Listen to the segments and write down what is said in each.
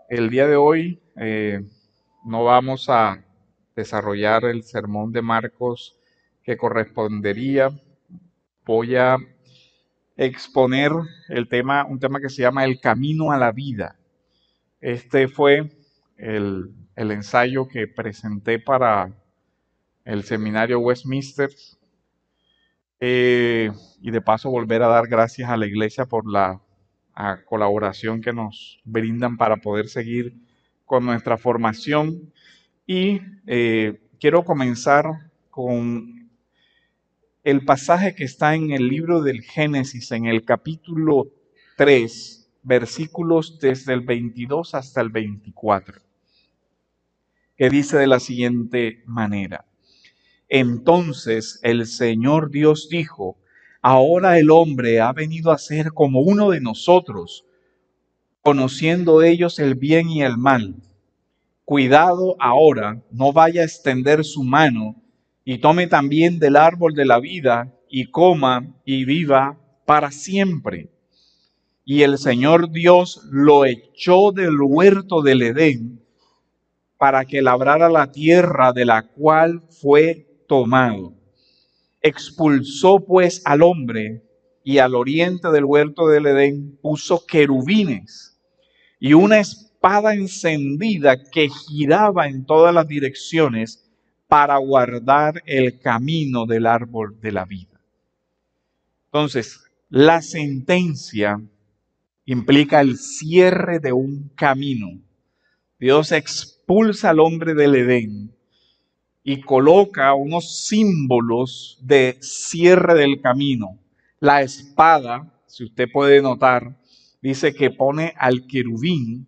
El día de hoy no vamos a desarrollar el sermón de Marcos que correspondería. Voy a exponer un tema que se llama el camino a la vida. Este fue el ensayo que presenté para el seminario Westminster. Y de paso volver a dar gracias a la iglesia por la colaboración que nos brindan para poder seguir con nuestra formación. Y quiero comenzar con el pasaje que está en el libro del Génesis, en el capítulo 3, versículos desde el 22 hasta el 24, que dice de la siguiente manera: Entonces el Señor Dios dijo: Ahora el hombre ha venido a ser como uno de nosotros, conociendo ellos el bien y el mal. Cuidado ahora, no vaya a extender su mano y tome también del árbol de la vida y coma y viva para siempre. Y el Señor Dios lo echó del huerto del Edén para que labrara la tierra de la cual fue tomado. Expulsó pues al hombre y al oriente del huerto del Edén puso querubines y una espada encendida que giraba en todas las direcciones para guardar el camino del árbol de la vida. Entonces, la sentencia implica el cierre de un camino. Dios expulsa al hombre del Edén y coloca unos símbolos de cierre del camino. La espada, si usted puede notar, dice que pone al querubín,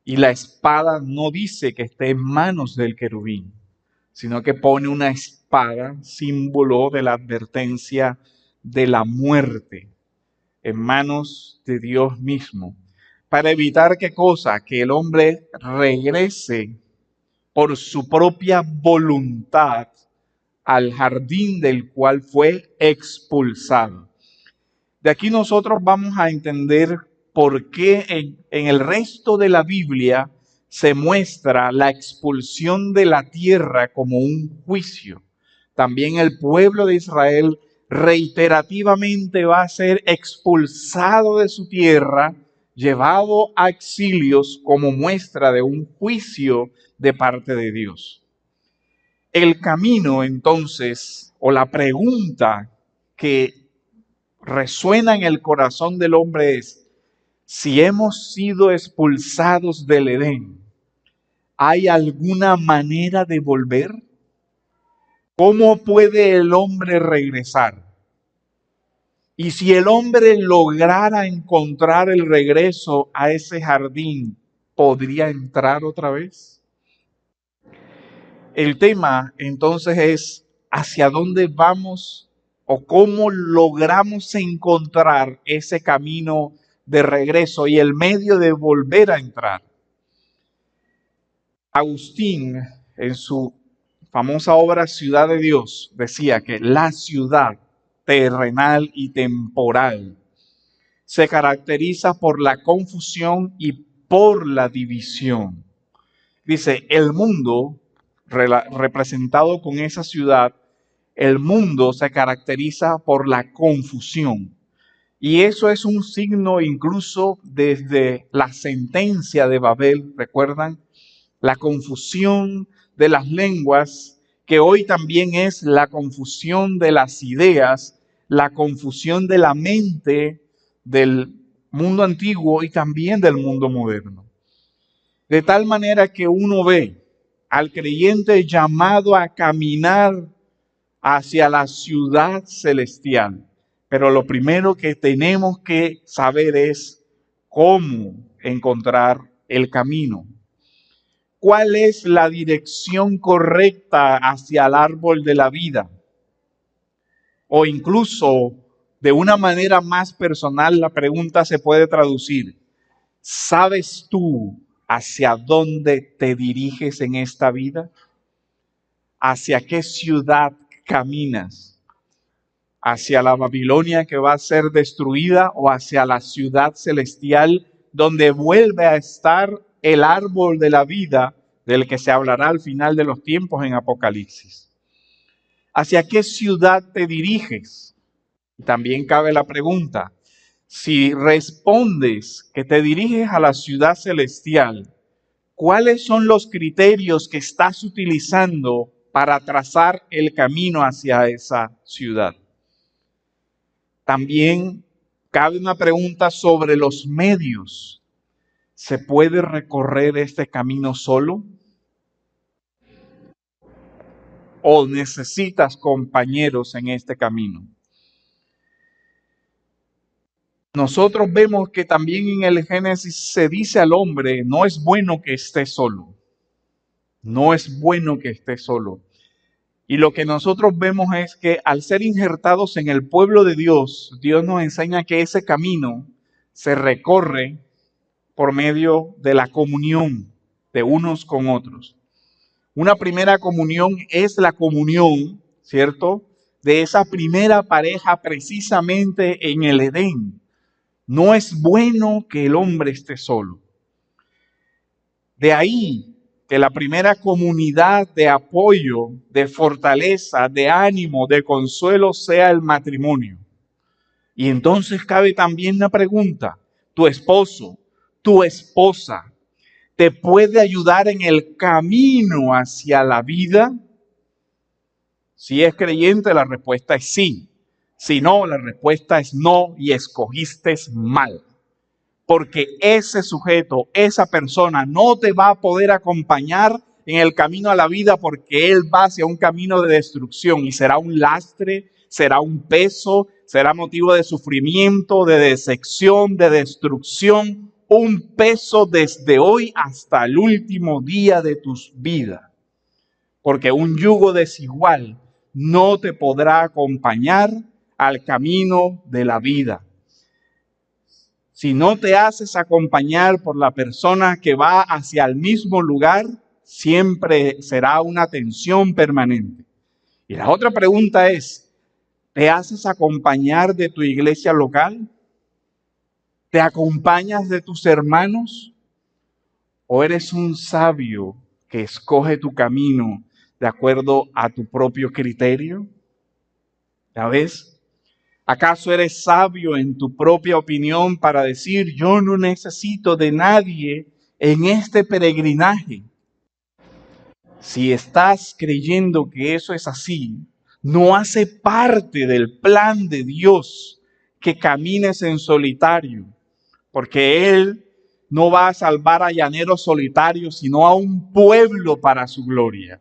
y la espada no dice que esté en manos del querubín, sino que pone una espada, símbolo de la advertencia de la muerte, en manos de Dios mismo, para evitar ¿qué cosa? Que el hombre regrese por su propia voluntad al jardín del cual fue expulsado. De aquí nosotros vamos a entender por qué en el resto de la Biblia se muestra la expulsión de la tierra como un juicio. También el pueblo de Israel reiterativamente va a ser expulsado de su tierra, llevado a exilios como muestra de un juicio de parte de Dios. El camino, entonces, o la pregunta que resuena en el corazón del hombre es: si hemos sido expulsados del Edén, ¿hay alguna manera de volver? ¿Cómo puede el hombre regresar? Y si el hombre lograra encontrar el regreso a ese jardín, ¿podría entrar otra vez? El tema entonces es hacia dónde vamos o cómo logramos encontrar ese camino de regreso y el medio de volver a entrar. Agustín, en su famosa obra Ciudad de Dios, decía que la ciudad terrenal y temporal se caracteriza por la confusión y por la división. Dice, el mundo representado con esa ciudad, el mundo se caracteriza por la confusión. Y eso es un signo incluso desde la sentencia de Babel, ¿recuerdan? La confusión de las lenguas, que hoy también es la confusión de las ideas, la confusión de la mente del mundo antiguo y también del mundo moderno. De tal manera que uno ve al creyente llamado a caminar hacia la ciudad celestial. Pero lo primero que tenemos que saber es cómo encontrar el camino. ¿Cuál es la dirección correcta hacia el árbol de la vida? O incluso, de una manera más personal, la pregunta se puede traducir: ¿sabes tú hacia dónde te diriges en esta vida? ¿Hacia qué ciudad caminas? ¿Hacia la Babilonia que va a ser destruida o hacia la ciudad celestial donde vuelve a estar el árbol de la vida del que se hablará al final de los tiempos en Apocalipsis. ¿Hacia qué ciudad te diriges? También cabe la pregunta, si respondes que te diriges a la ciudad celestial, ¿cuáles son los criterios que estás utilizando para trazar el camino hacia esa ciudad? También cabe una pregunta sobre los medios. ¿Se puede recorrer este camino solo? ¿O necesitas compañeros en este camino? Nosotros vemos que también en el Génesis se dice al hombre, no es bueno que esté solo. No es bueno que esté solo. Y lo que nosotros vemos es que al ser injertados en el pueblo de Dios, Dios nos enseña que ese camino se recorre por medio de la comunión de unos con otros. Una primera comunión es la comunión, ¿cierto?, de esa primera pareja precisamente en el Edén. No es bueno que el hombre esté solo. De ahí que la primera comunidad de apoyo, de fortaleza, de ánimo, de consuelo sea el matrimonio. Y entonces cabe también la pregunta, ¿tu esposo, tu esposa, te puede ayudar en el camino hacia la vida? Si es creyente, la respuesta es sí. Si no, la respuesta es no y escogiste mal. Porque ese sujeto, esa persona no te va a poder acompañar en el camino a la vida porque él va hacia un camino de destrucción y será un lastre, será un peso, será motivo de sufrimiento, de decepción, de destrucción, un peso desde hoy hasta el último día de tus vidas. Porque un yugo desigual no te podrá acompañar al camino de la vida. Si no te haces acompañar por la persona que va hacia el mismo lugar, siempre será una tensión permanente. Y la otra pregunta es, ¿te haces acompañar de tu iglesia local? ¿Te acompañas de tus hermanos? ¿O eres un sabio que escoge tu camino de acuerdo a tu propio criterio? ¿Ya ves? ¿Acaso eres sabio en tu propia opinión para decir, yo no necesito de nadie en este peregrinaje? Si estás creyendo que eso es así, no hace parte del plan de Dios que camines en solitario, porque Él no va a salvar a llaneros solitarios, sino a un pueblo para su gloria.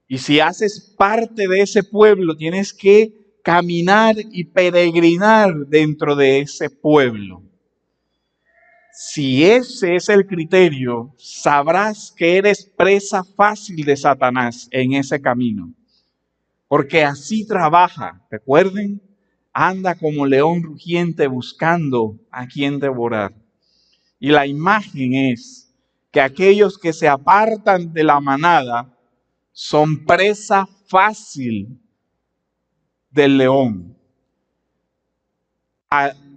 Y si haces parte de ese pueblo, tienes que caminar y peregrinar dentro de ese pueblo. Si ese es el criterio, sabrás que eres presa fácil de Satanás en ese camino. Porque así trabaja, recuerden, anda como león rugiente buscando a quien devorar. Y la imagen es que aquellos que se apartan de la manada son presa fácil del león.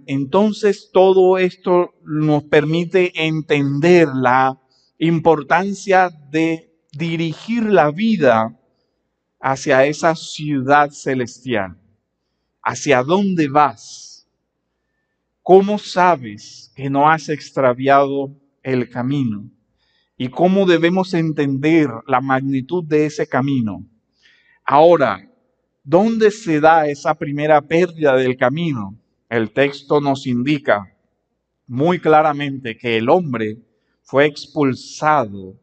Entonces todo esto nos permite entender la importancia de dirigir la vida hacia esa ciudad celestial. ¿Hacia dónde vas? ¿Cómo sabes que no has extraviado el camino? ¿Y cómo debemos entender la magnitud de ese camino? Ahora, ¿dónde se da esa primera pérdida del camino? El texto nos indica muy claramente que el hombre fue expulsado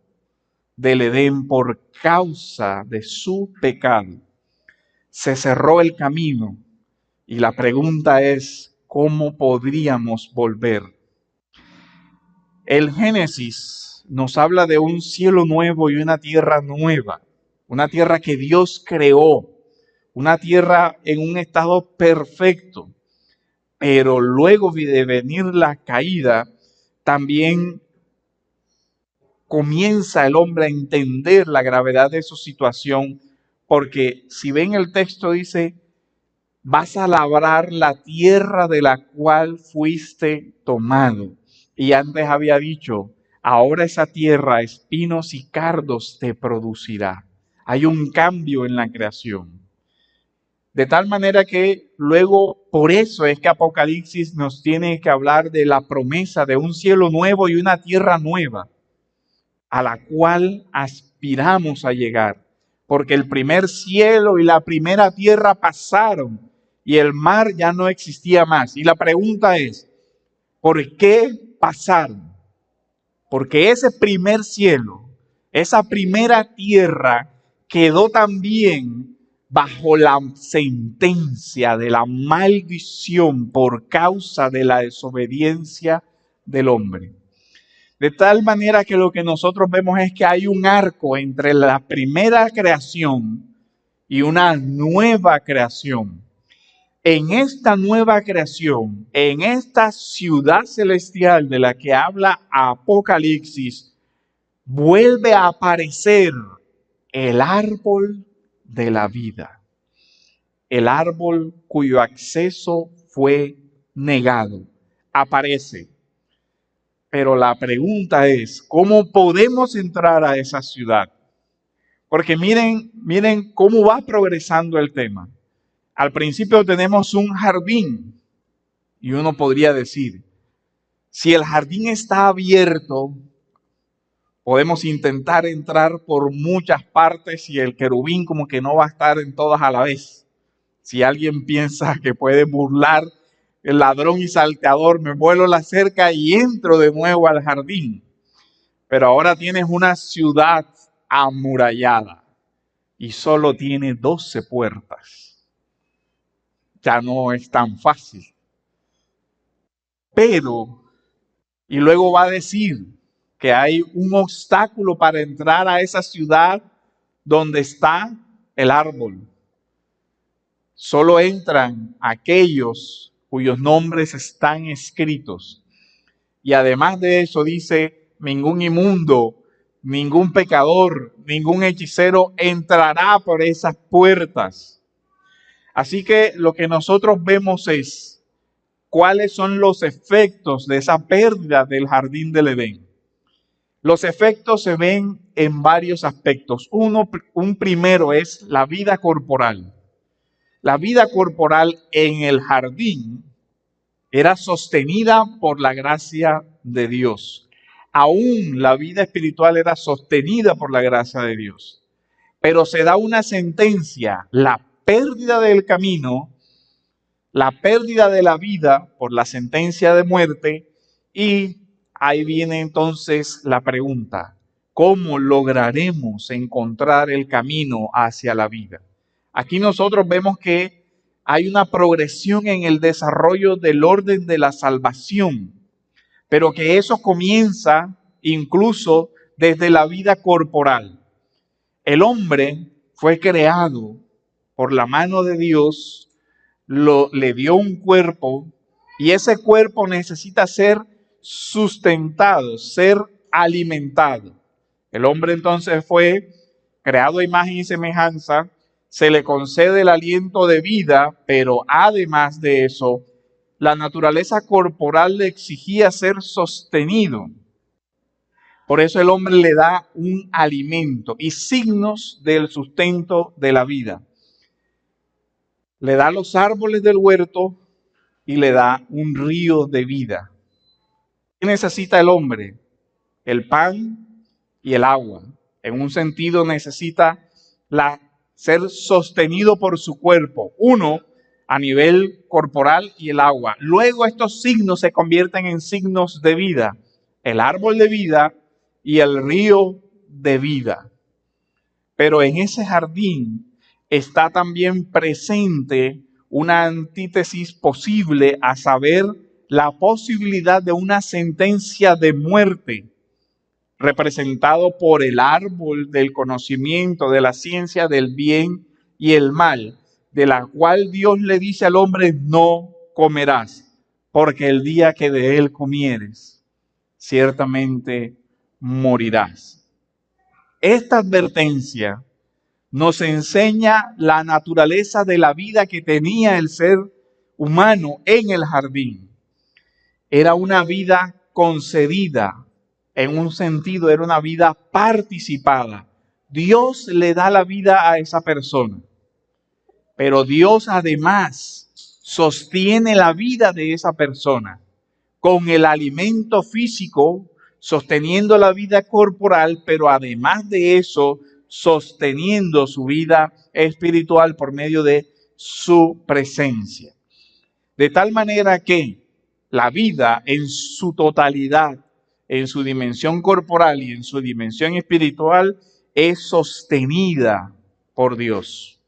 del Edén por causa de su pecado. Se cerró el camino y la pregunta es, ¿cómo podríamos volver? El Génesis nos habla de un cielo nuevo y una tierra nueva, una tierra que Dios creó, una tierra en un estado perfecto. Pero luego de venir la caída, también comienza el hombre a entender la gravedad de su situación, porque si ven el texto dice, vas a labrar la tierra de la cual fuiste tomado. Y antes había dicho, Ahora esa tierra, espinos y cardos te producirá. Hay un cambio en la creación. De tal manera que luego, por eso es que Apocalipsis nos tiene que hablar de la promesa de un cielo nuevo y una tierra nueva, a la cual aspiramos a llegar. Porque el primer cielo y la primera tierra pasaron y el mar ya no existía más. Y la pregunta es, ¿por qué pasaron? Porque ese primer cielo, esa primera tierra quedó también bajo la sentencia de la maldición por causa de la desobediencia del hombre. De tal manera que lo que nosotros vemos es que hay un arco entre la primera creación y una nueva creación. En esta nueva creación, en esta ciudad celestial de la que habla Apocalipsis, vuelve a aparecer el árbol de la vida, el árbol cuyo acceso fue negado. Aparece. Pero la pregunta es, ¿cómo podemos entrar a esa ciudad? Porque miren cómo va progresando el tema. Al principio tenemos un jardín y uno podría decir, si el jardín está abierto, podemos intentar entrar por muchas partes y el querubín como que no va a estar en todas a la vez. Si alguien piensa que puede burlar el ladrón y salteador, me vuelo la cerca y entro de nuevo al jardín. Pero ahora tienes una ciudad amurallada y solo tiene 12 puertas. Ya no es tan fácil. Pero, y luego va a decir que hay un obstáculo para entrar a esa ciudad donde está el árbol. Solo entran aquellos cuyos nombres están escritos. Y además de eso dice, ningún inmundo, ningún pecador, ningún hechicero entrará por esas puertas. Así que lo que nosotros vemos es cuáles son los efectos de esa pérdida del jardín del Edén. Los efectos se ven en varios aspectos. Un primero es la vida corporal. La vida corporal en el jardín era sostenida por la gracia de Dios. Aún la vida espiritual era sostenida por la gracia de Dios. Pero se da una sentencia, la pérdida del camino, la pérdida de la vida por la sentencia de muerte, y ahí viene entonces la pregunta, ¿cómo lograremos encontrar el camino hacia la vida? Aquí nosotros vemos que hay una progresión en el desarrollo del orden de la salvación, pero que eso comienza incluso desde la vida corporal. El hombre fue creado por la mano de Dios, le dio un cuerpo y ese cuerpo necesita ser sustentado, ser alimentado. El hombre entonces fue creado a imagen y semejanza, se le concede el aliento de vida, pero además de eso, la naturaleza corporal le exigía ser sostenido. Por eso el hombre le da un alimento y signos del sustento de la vida. Le da los árboles del huerto y le da un río de vida. ¿Qué necesita el hombre? El pan y el agua. En un sentido necesita ser sostenido por su cuerpo. Uno, a nivel corporal, y el agua. Luego estos signos se convierten en signos de vida. El árbol de vida y el río de vida. Pero en ese jardín está también presente una antítesis posible, a saber, la posibilidad de una sentencia de muerte, representado por el árbol del conocimiento, de la ciencia del bien y el mal, de la cual Dios le dice al hombre, no comerás, porque el día que de él comieres, ciertamente morirás. Esta advertencia nos enseña la naturaleza de la vida que tenía el ser humano en el jardín. Era una vida concedida en un sentido era una vida participada. Dios le da la vida a esa persona, pero Dios además sostiene la vida de esa persona con el alimento físico, sosteniendo la vida corporal, pero además de eso, sosteniendo su vida espiritual por medio de su presencia. De tal manera que la vida en su totalidad, en su dimensión corporal y en su dimensión espiritual, es sostenida por Dios.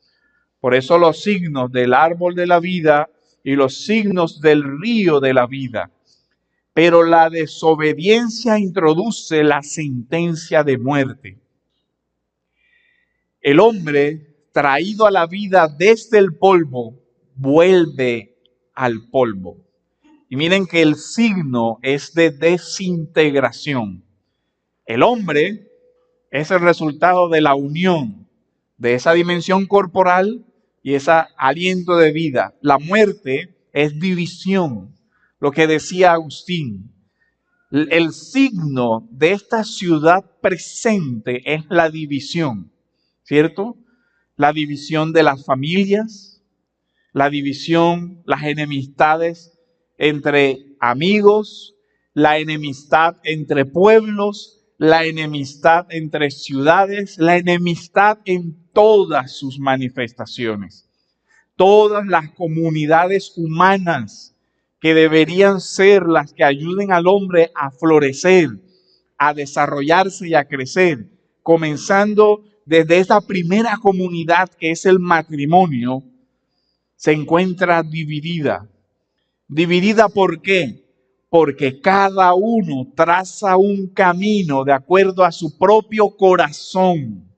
Por eso los signos del árbol de la vida y los signos del río de la vida. Pero la desobediencia introduce la sentencia de muerte. El hombre, traído a la vida desde el polvo, vuelve al polvo. Y miren que el signo es de desintegración. El hombre es el resultado de la unión de esa dimensión corporal y ese aliento de vida. La muerte es división, lo que decía Agustín. El signo de esta ciudad presente es la división, ¿cierto? La división de las familias, la división, las enemistades entre amigos, la enemistad entre pueblos, la enemistad entre ciudades, la enemistad en todas sus manifestaciones. Todas las comunidades humanas que deberían ser las que ayuden al hombre a florecer, a desarrollarse y a crecer, comenzando desde esa primera comunidad que es el matrimonio, se encuentra dividida. ¿Dividida por qué? Porque cada uno traza un camino de acuerdo a su propio corazón,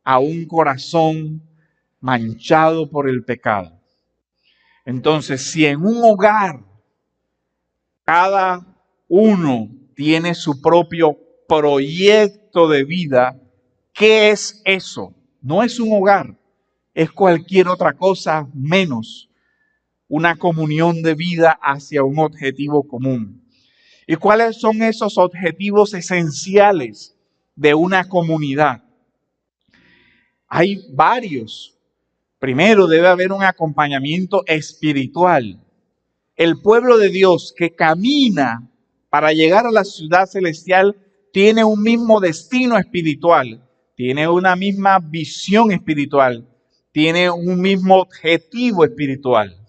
a un corazón manchado por el pecado. Entonces, si en un hogar cada uno tiene su propio proyecto de vida, ¿qué es eso? No es un hogar, es cualquier otra cosa menos una comunión de vida hacia un objetivo común. ¿Y cuáles son esos objetivos esenciales de una comunidad? Hay varios. Primero, debe haber un acompañamiento espiritual. El pueblo de Dios que camina para llegar a la ciudad celestial tiene un mismo destino espiritual, tiene una misma visión espiritual, tiene un mismo objetivo espiritual.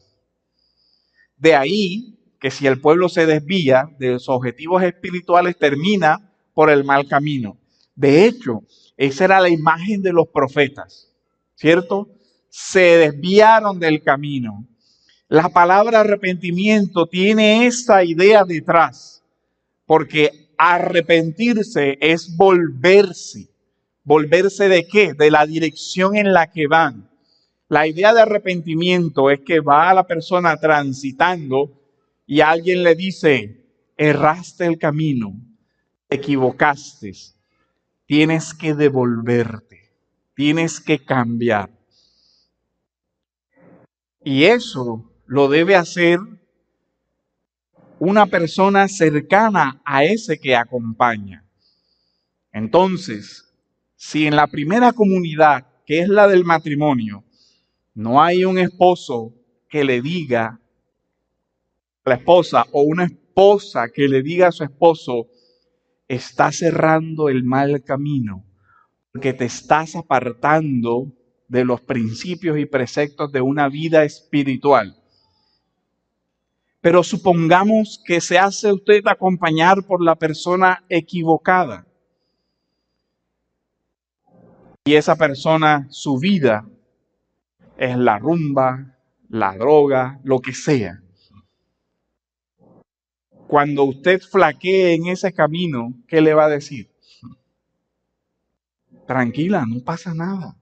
De ahí que si el pueblo se desvía de los objetivos espirituales, termina por el mal camino. De hecho, esa era la imagen de los profetas, ¿cierto? Se desviaron del camino. La palabra arrepentimiento tiene esa idea detrás, porque arrepentirse es volverse. ¿Volverse de qué? De la dirección en la que van. La idea de arrepentimiento es que va a la persona transitando y alguien le dice, erraste el camino, te equivocaste, tienes que devolverte, tienes que cambiar. Y eso lo debe hacer una persona cercana a ese que acompaña. Entonces, si en la primera comunidad, que es la del matrimonio, no hay un esposo que le diga a la esposa o una esposa que le diga a su esposo, está cerrando el mal camino, porque te estás apartando de los principios y preceptos de una vida espiritual. Pero supongamos que se hace usted acompañar por la persona equivocada. Y esa persona, su vida es la rumba, la droga, lo que sea. Cuando usted flaquee en ese camino, ¿qué le va a decir? Tranquila, no pasa nada.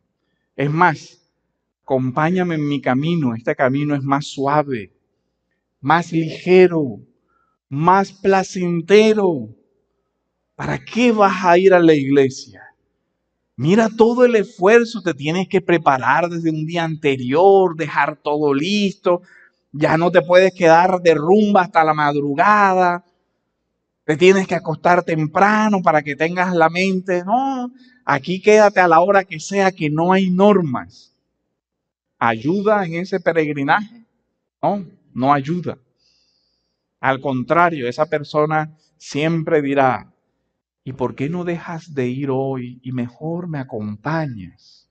Es más, acompáñame en mi camino. Este camino es más suave, más ligero, más placentero. ¿Para qué vas a ir a la iglesia? Mira todo el esfuerzo, te tienes que preparar desde un día anterior, dejar todo listo. Ya no te puedes quedar de rumba hasta la madrugada. te tienes que acostar temprano para que tengas la mente. No, aquí quédate a la hora que sea, que no hay normas. ¿Ayuda en ese peregrinaje? No, no ayuda. Al contrario, esa persona siempre dirá, ¿y por qué no dejas de ir hoy y mejor me acompañas?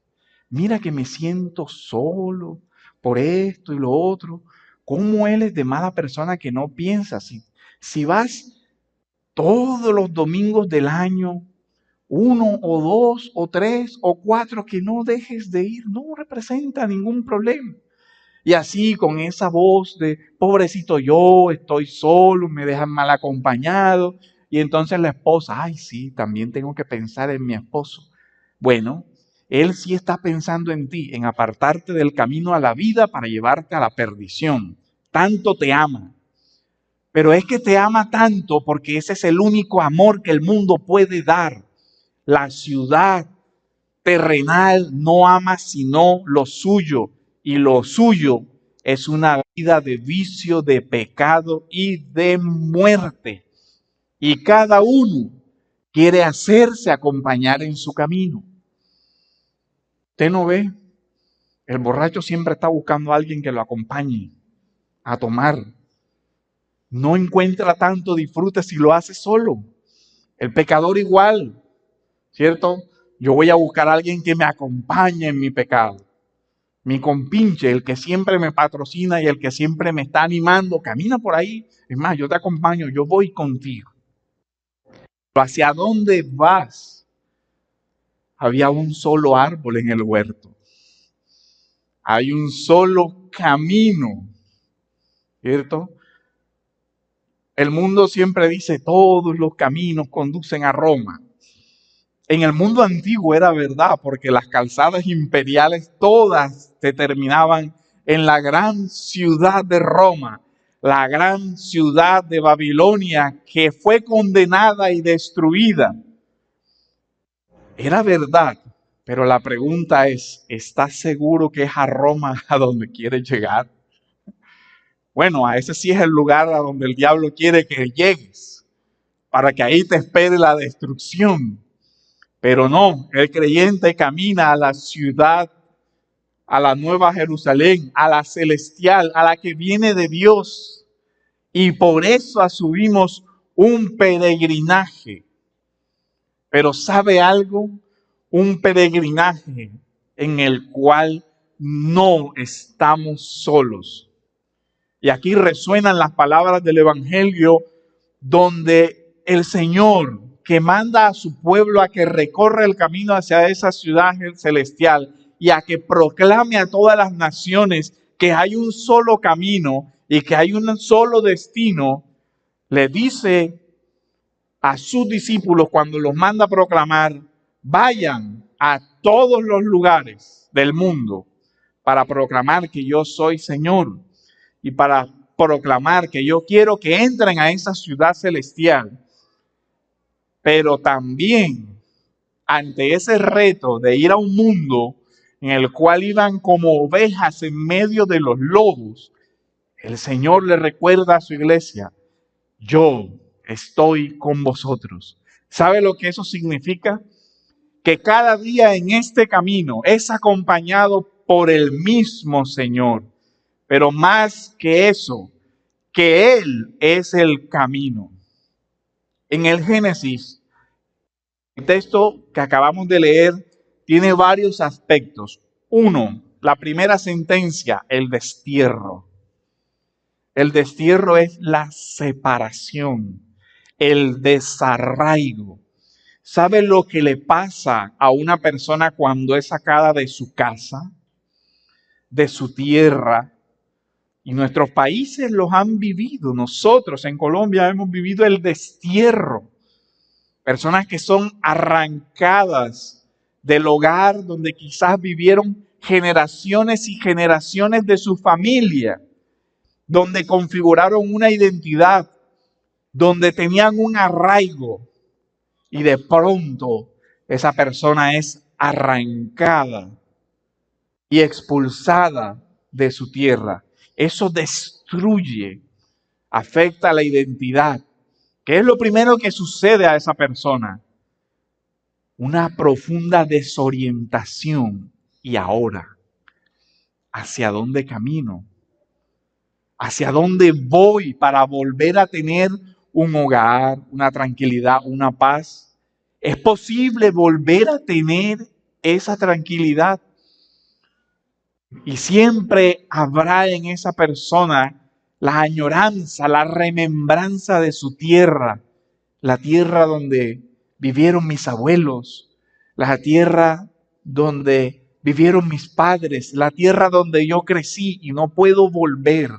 Mira que me siento solo por esto y lo otro. ¿Cómo él es de mala persona que no piensa? Si vas todos los domingos del año, uno o dos o tres o cuatro, que no dejes de ir, no representa ningún problema. Y así con esa voz de pobrecito yo, estoy solo, me dejan mal acompañado. Y entonces la esposa, ay sí, también tengo que pensar en mi esposo. Bueno, él sí está pensando en ti, en apartarte del camino a la vida para llevarte a la perdición. Tanto te ama. Pero es que te ama tanto porque ese es el único amor que el mundo puede dar. La ciudad terrenal no ama sino lo suyo, y lo suyo es una vida de vicio, de pecado y de muerte. Y cada uno quiere hacerse acompañar en su camino. ¿Usted no ve? El borracho siempre está buscando a alguien que lo acompañe a tomar. No encuentra tanto disfrute si lo hace solo. El pecador igual, ¿cierto? Yo voy a buscar a alguien que me acompañe en mi pecado. Mi compinche, el que siempre me patrocina y el que siempre me está animando, camina por ahí. Es más, yo te acompaño, yo voy contigo. Pero ¿hacia dónde vas? Había un solo árbol en el huerto. Hay un solo camino, ¿cierto? El mundo siempre dice, todos los caminos conducen a Roma. En el mundo antiguo era verdad, porque las calzadas imperiales todas se terminaban en la gran ciudad de Roma, la gran ciudad de Babilonia, que fue condenada y destruida. Era verdad, pero la pregunta es, ¿estás seguro que es a Roma a donde quieres llegar? Bueno, a ese sí es el lugar a donde el diablo quiere que llegues, para que ahí te espere la destrucción. Pero no, el creyente camina a la ciudad, a la nueva Jerusalén, a la celestial, a la que viene de Dios. Y por eso asumimos un peregrinaje. Pero ¿sabe algo? Un peregrinaje en el cual no estamos solos. Y aquí resuenan las palabras del Evangelio donde el Señor, que manda a su pueblo a que recorra el camino hacia esa ciudad celestial y a que proclame a todas las naciones que hay un solo camino y que hay un solo destino, le dice a sus discípulos cuando los manda a proclamar, vayan a todos los lugares del mundo para proclamar que yo soy Señor y para proclamar que yo quiero que entren a esa ciudad celestial. Pero también ante ese reto de ir a un mundo en el cual iban como ovejas en medio de los lobos, el Señor le recuerda a su iglesia, yo estoy con vosotros. ¿Sabe lo que eso significa? Que cada día en este camino es acompañado por el mismo Señor. Pero más que eso, que Él es el camino. En el Génesis, el texto que acabamos de leer tiene varios aspectos. Uno, la primera sentencia, el destierro. El destierro es la separación, el desarraigo. ¿Sabe lo que le pasa a una persona cuando es sacada de su casa, de su tierra? Y nuestros países los han vivido. Nosotros en Colombia hemos vivido el destierro. Personas que son arrancadas del hogar donde quizás vivieron generaciones y generaciones de su familia, donde configuraron una identidad, donde tenían un arraigo, y de pronto esa persona es arrancada y expulsada de su tierra. Eso destruye, afecta la identidad ¿Qué es lo primero que sucede a esa persona? Una profunda desorientación. ¿Y ahora? ¿Hacia dónde camino? ¿Hacia dónde voy para volver a tener un hogar, una tranquilidad, una paz? ¿Es posible volver a tener esa tranquilidad? Y siempre habrá en esa persona la añoranza, la remembranza de su tierra, la tierra donde vivieron mis abuelos, la tierra donde vivieron mis padres, la tierra donde yo crecí y no puedo volver,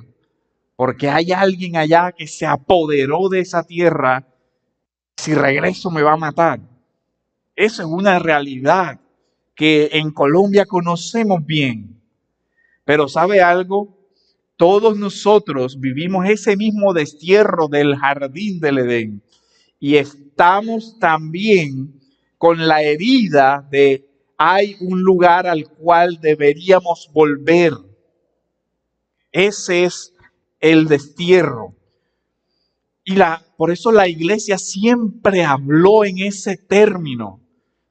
porque hay alguien allá que se apoderó de esa tierra. Si regreso me va a matar. Eso es una realidad que en Colombia conocemos bien. Pero ¿sabe algo? Todos nosotros vivimos ese mismo destierro del jardín del Edén y estamos también con la herida de hay un lugar al cual deberíamos volver. Ese es el destierro. Y por eso la iglesia siempre habló en ese término.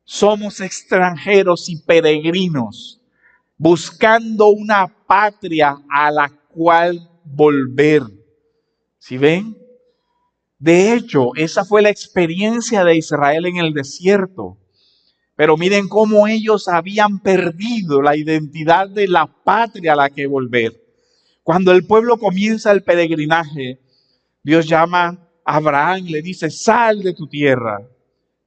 Somos extranjeros y peregrinos, buscando una patria a la cual volver. ¿Sí ven? De hecho, esa fue la experiencia de Israel en el desierto. Pero miren cómo ellos habían perdido la identidad de la patria a la que volver. Cuando el pueblo comienza el peregrinaje, Dios llama a Abraham y le dice, sal de tu tierra.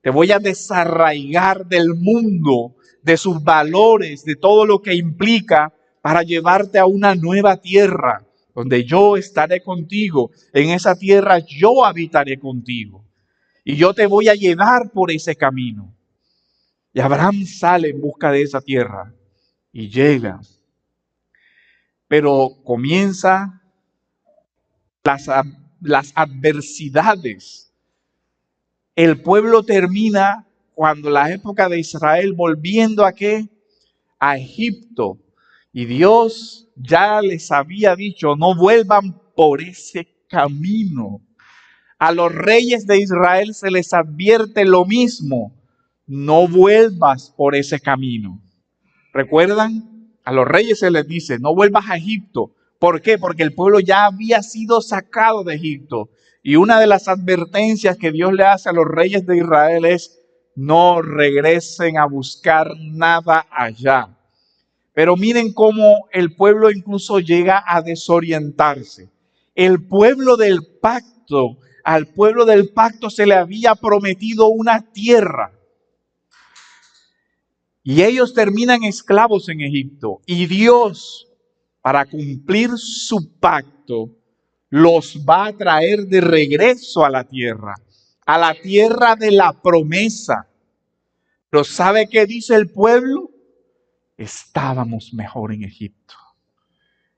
Te voy a desarraigar del mundo, de sus valores, de todo lo que implica para llevarte a una nueva tierra, donde yo estaré contigo. En esa tierra yo habitaré contigo. Y yo te voy a llevar por ese camino. Y Abraham sale en busca de esa tierra y llega. Pero comienza las adversidades. El pueblo termina cuando la época de Israel volviendo a ¿qué? A Egipto. Y Dios ya les había dicho, no vuelvan por ese camino. A los reyes de Israel se les advierte lo mismo, no vuelvas por ese camino. ¿Recuerdan? A los reyes se les dice, no vuelvas a Egipto. ¿Por qué? Porque el pueblo ya había sido sacado de Egipto. Y una de las advertencias que Dios le hace a los reyes de Israel es, no regresen a buscar nada allá. Pero miren cómo el pueblo incluso llega a desorientarse. El pueblo del pacto, al pueblo del pacto se le había prometido una tierra. Y ellos terminan esclavos en Egipto. Y Dios, para cumplir su pacto, los va a traer de regreso a la tierra de la promesa. Pero ¿sabe qué dice el pueblo? Estábamos mejor en Egipto.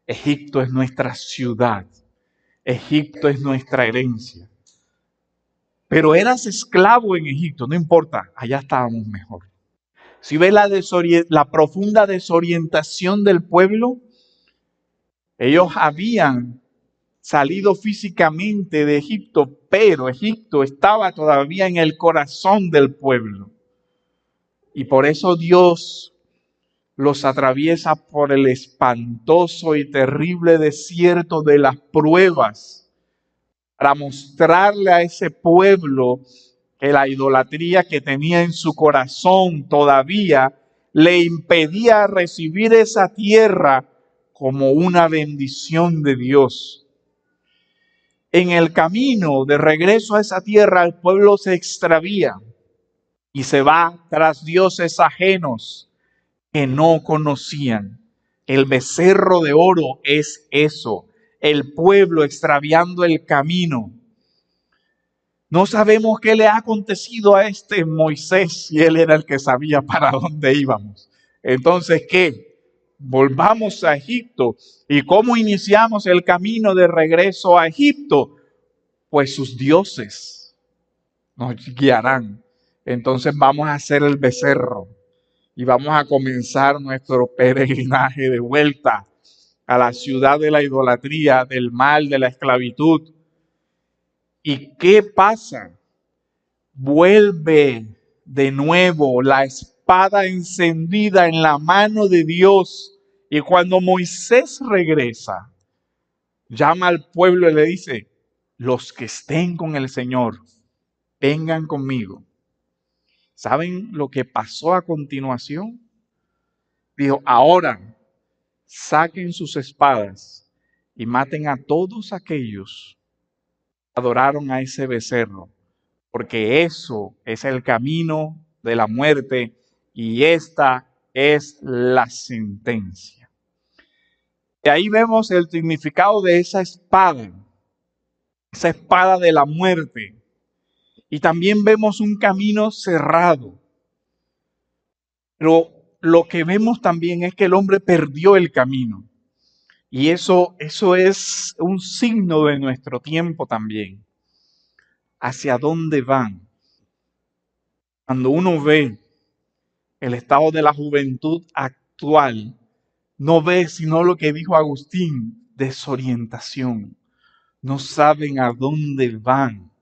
Egipto es nuestra ciudad. Egipto es nuestra herencia. Pero eras esclavo en Egipto, no importa, allá estábamos mejor. Si ve la profunda desorientación del pueblo, ellos habían salido físicamente de Egipto, pero Egipto estaba todavía en el corazón del pueblo. Y por eso Dios los atraviesa por el espantoso y terrible desierto de las pruebas, para mostrarle a ese pueblo que la idolatría que tenía en su corazón todavía le impedía recibir esa tierra como una bendición de Dios. En el camino de regreso a esa tierra, el pueblo se extravía y se va tras dioses ajenos que no conocían. El becerro de oro es eso, el pueblo extraviando el camino. No sabemos qué le ha acontecido a este Moisés si él era el que sabía para dónde íbamos. Entonces, ¿qué? Volvamos a Egipto. ¿Y cómo iniciamos el camino de regreso a Egipto? Pues sus dioses nos guiarán. Entonces vamos a hacer el becerro y vamos a comenzar nuestro peregrinaje de vuelta a la ciudad de la idolatría, del mal, de la esclavitud. ¿Y qué pasa? Vuelve de nuevo la espada encendida en la mano de Dios. Y cuando Moisés regresa, llama al pueblo y le dice: los que estén con el Señor, vengan conmigo. ¿Saben lo que pasó a continuación? Dijo: ahora saquen sus espadas y maten a todos aquellos que adoraron a ese becerro, porque eso es el camino de la muerte y esta es la sentencia. Y ahí vemos el significado de esa espada de la muerte. Y también vemos un camino cerrado. Pero lo que vemos también es que el hombre perdió el camino. Y eso es un signo de nuestro tiempo también. ¿Hacia dónde van? Cuando uno ve el estado de la juventud actual, no ve sino lo que dijo Agustín: desorientación. No saben a dónde van.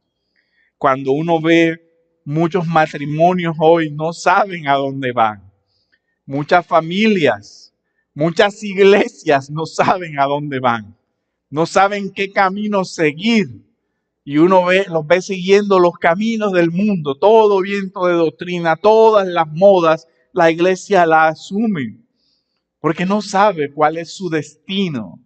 Cuando uno ve muchos matrimonios hoy, no saben a dónde van. Muchas familias, muchas iglesias no saben a dónde van. No saben qué camino seguir. Y uno los ve siguiendo los caminos del mundo, todo viento de doctrina, todas las modas, la iglesia la asume, porque no sabe cuál es su destino.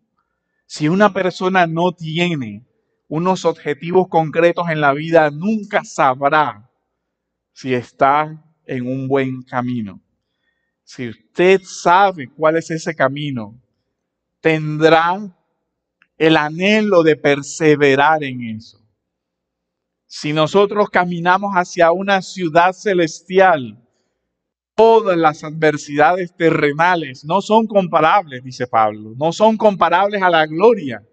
Si una persona no tiene unos objetivos concretos en la vida, nunca sabrá si está en un buen camino. Si usted sabe cuál es ese camino, tendrá el anhelo de perseverar en eso. Si nosotros caminamos hacia una ciudad celestial, todas las adversidades terrenales no son comparables, dice Pablo, no son comparables a la gloria.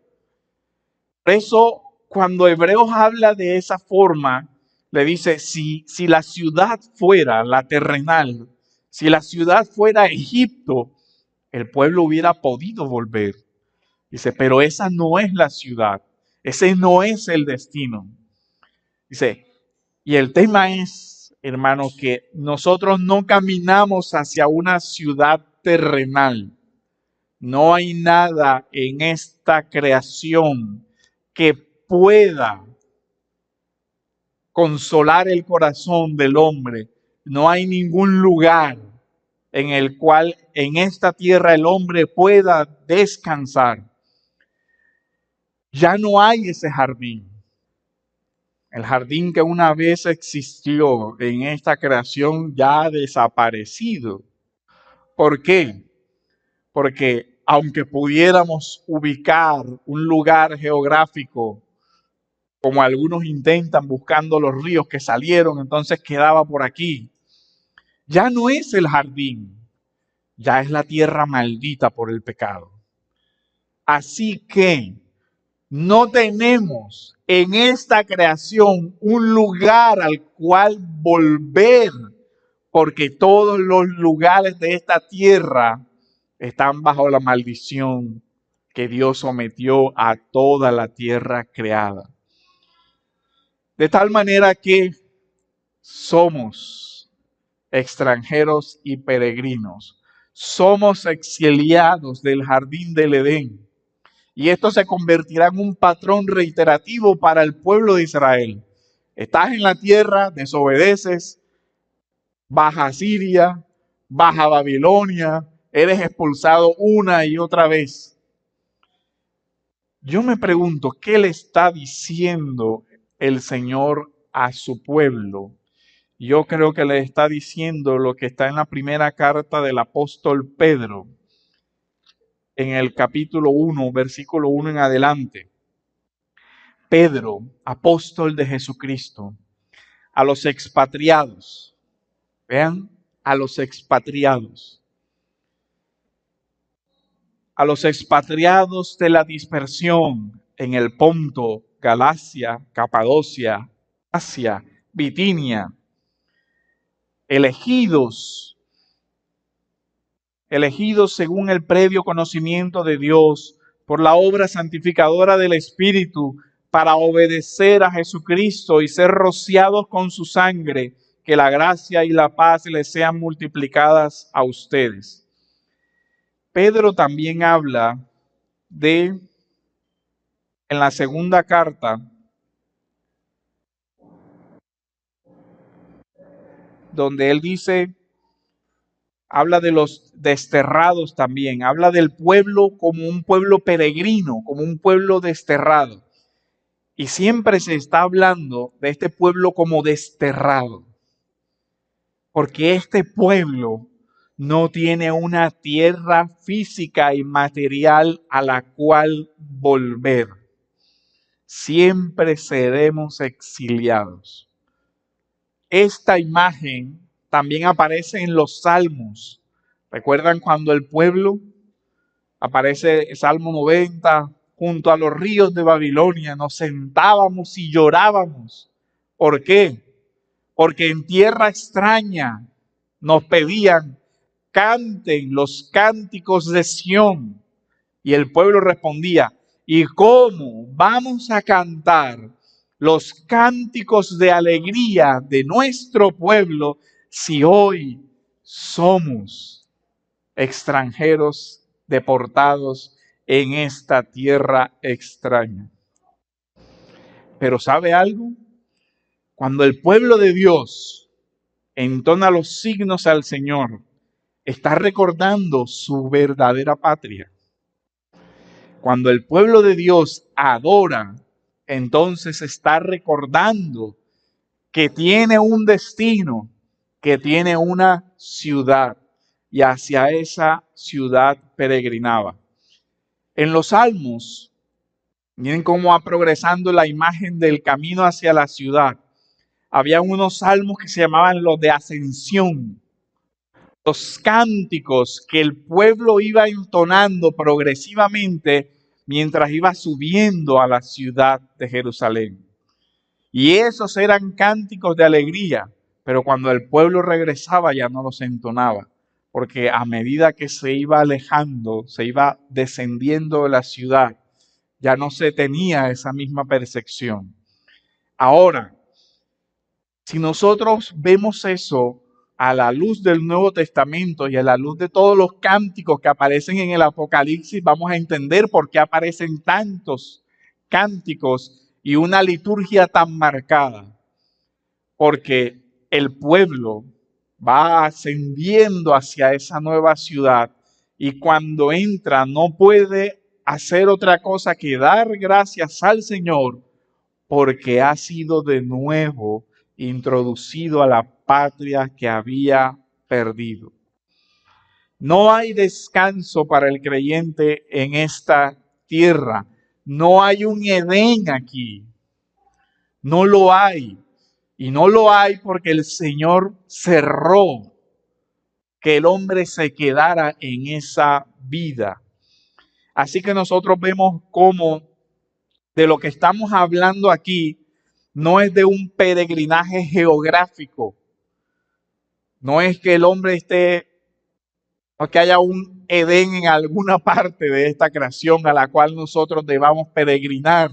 Por eso, cuando Hebreos habla de esa forma, le dice: si la ciudad fuera la terrenal, si la ciudad fuera Egipto, el pueblo hubiera podido volver. Dice: pero esa no es la ciudad, ese no es el destino. Dice, y el tema es, hermanos, que nosotros no caminamos hacia una ciudad terrenal. No hay nada en esta creación que pueda consolar el corazón del hombre. No hay ningún lugar en el cual en esta tierra el hombre pueda descansar. Ya no hay ese jardín. El jardín que una vez existió en esta creación ya ha desaparecido. ¿Por qué? Porque aunque pudiéramos ubicar un lugar geográfico, como algunos intentan buscando los ríos que salieron, entonces quedaba por aquí, ya no es el jardín, ya es la tierra maldita por el pecado. Así que no tenemos en esta creación un lugar al cual volver, porque todos los lugares de esta tierra están bajo la maldición que Dios sometió a toda la tierra creada. De tal manera que somos extranjeros y peregrinos, somos exiliados del jardín del Edén. Y esto se convertirá en un patrón reiterativo para el pueblo de Israel. Estás en la tierra, desobedeces, vas a Siria, vas a Babilonia, eres expulsado una y otra vez. Yo me pregunto, ¿qué le está diciendo el Señor a su pueblo? Yo creo que le está diciendo lo que está en la primera carta del apóstol Pedro, en el capítulo 1, versículo 1 en adelante. Pedro, apóstol de Jesucristo, a los expatriados. Vean, a los expatriados. A los expatriados de la dispersión en el Ponto, Galacia, Capadocia, Asia, Bitinia, elegidos según el previo conocimiento de Dios por la obra santificadora del Espíritu para obedecer a Jesucristo y ser rociados con su sangre, que la gracia y la paz les sean multiplicadas a ustedes. Pedro también habla en la segunda carta, donde él dice, habla de los desterrados también, habla del pueblo como un pueblo peregrino, como un pueblo desterrado. Y siempre se está hablando de este pueblo como desterrado, porque este pueblo no tiene una tierra física y material a la cual volver. Siempre seremos exiliados. Esta imagen también aparece en los salmos. ¿Recuerdan cuando el pueblo, aparece el Salmo 90, junto a los ríos de Babilonia, nos sentábamos y llorábamos? ¿Por qué? Porque en tierra extraña nos pedían, canten los cánticos de Sión. Y el pueblo respondía, ¿y cómo vamos a cantar los cánticos de alegría de nuestro pueblo si hoy somos extranjeros deportados en esta tierra extraña? Pero ¿sabe algo? Cuando el pueblo de Dios entona los signos al Señor, está recordando su verdadera patria. Cuando el pueblo de Dios adora, entonces está recordando que tiene un destino, que tiene una ciudad, y hacia esa ciudad peregrinaba. En los Salmos, miren cómo va progresando la imagen del camino hacia la ciudad. Había unos salmos que se llamaban los de ascensión, los cánticos que el pueblo iba entonando progresivamente mientras iba subiendo a la ciudad de Jerusalén. Y esos eran cánticos de alegría, pero cuando el pueblo regresaba ya no los entonaba, porque a medida que se iba alejando, se iba descendiendo de la ciudad, ya no se tenía esa misma percepción. Ahora, si nosotros vemos eso a la luz del Nuevo Testamento y a la luz de todos los cánticos que aparecen en el Apocalipsis, vamos a entender por qué aparecen tantos cánticos y una liturgia tan marcada. Porque el pueblo va ascendiendo hacia esa nueva ciudad y cuando entra no puede hacer otra cosa que dar gracias al Señor porque ha sido de nuevo introducido a la patria que había perdido. No hay descanso para el creyente en esta tierra. No hay un Edén aquí. No lo hay. Y no lo hay porque el Señor cerró que el hombre se quedara en esa vida. Así que nosotros vemos cómo de lo que estamos hablando aquí no es de un peregrinaje geográfico. No es que el hombre esté, o que haya un Edén en alguna parte de esta creación a la cual nosotros debamos peregrinar.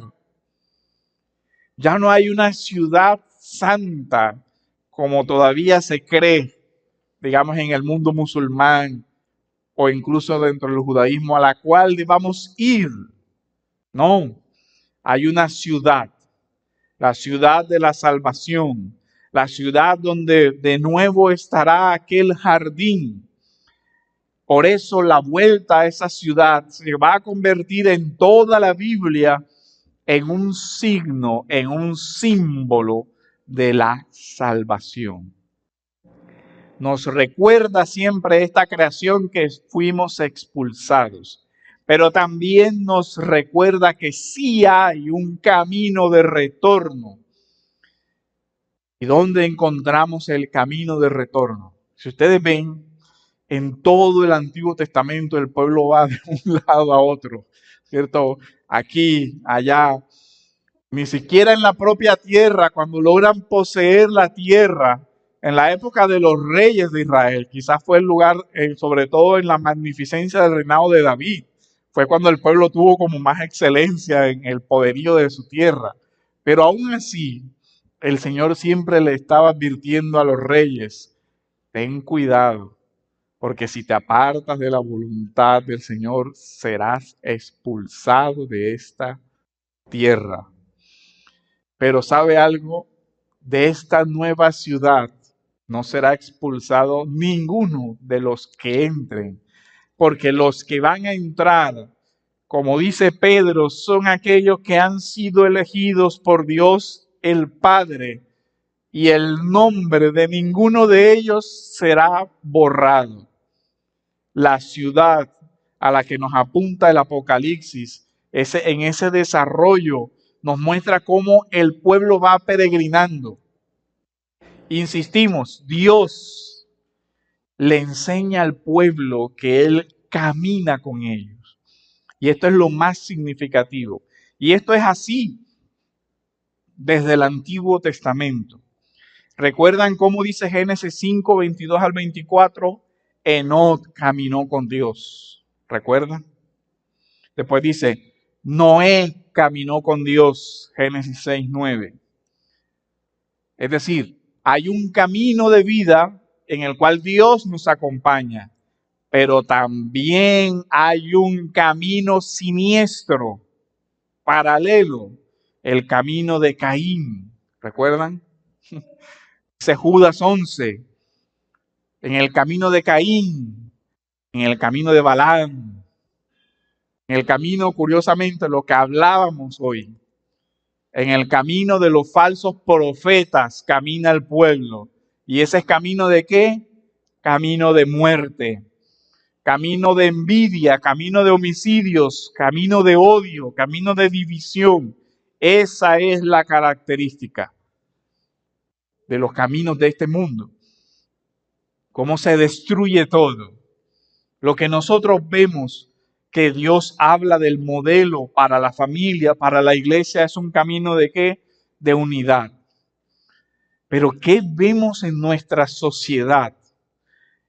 Ya no hay una ciudad santa como todavía se cree, digamos, en el mundo musulmán o incluso dentro del judaísmo a la cual debamos ir. No, hay una ciudad, la ciudad de la salvación, la ciudad donde de nuevo estará aquel jardín. Por eso la vuelta a esa ciudad se va a convertir en toda la Biblia en un signo, en un símbolo de la salvación. Nos recuerda siempre esta creación que fuimos expulsados, pero también nos recuerda que sí hay un camino de retorno. ¿Y dónde encontramos el camino de retorno? Si ustedes ven, en todo el Antiguo Testamento el pueblo va de un lado a otro, ¿cierto? Aquí, allá. Ni siquiera en la propia tierra, cuando logran poseer la tierra, en la época de los reyes de Israel, quizás fue el lugar, sobre todo en la magnificencia del reinado de David, Fue cuando el pueblo tuvo como más excelencia en el poderío de su tierra. Pero aún así, el Señor siempre le estaba advirtiendo a los reyes, ten cuidado, porque si te apartas de la voluntad del Señor, serás expulsado de esta tierra. Pero ¿sabe algo? De esta nueva ciudad no será expulsado ninguno de los que entren, porque los que van a entrar, como dice Pedro, son aquellos que han sido elegidos por Dios el Padre, y el nombre de ninguno de ellos será borrado. La ciudad a la que nos apunta el Apocalipsis, en ese desarrollo, nos muestra cómo el pueblo va peregrinando. Insistimos, Dios le enseña al pueblo que Él camina con ellos. Y esto es lo más significativo. Y esto es así desde el Antiguo Testamento. ¿Recuerdan cómo dice Génesis 5, 22 al 24? Enoc caminó con Dios. ¿Recuerdan? Después dice, Noé caminó con Dios. Génesis 6, 9. Es decir, hay un camino de vida en el cual Dios nos acompaña, pero también hay un camino siniestro, paralelo, el camino de Caín. ¿Recuerdan? Dice Judas 11, en el camino de Caín, en el camino de Balaam, en el camino, curiosamente, lo que hablábamos hoy, en el camino de los falsos profetas camina el pueblo. ¿Y ese es camino de qué? Camino de muerte, camino de envidia, camino de homicidios, camino de odio, camino de división. Esa es la característica de los caminos de este mundo. Cómo se destruye todo. Lo que nosotros vemos que Dios habla del modelo para la familia, para la iglesia, es un camino de ¿qué? De unidad. Pero ¿qué vemos en nuestra sociedad?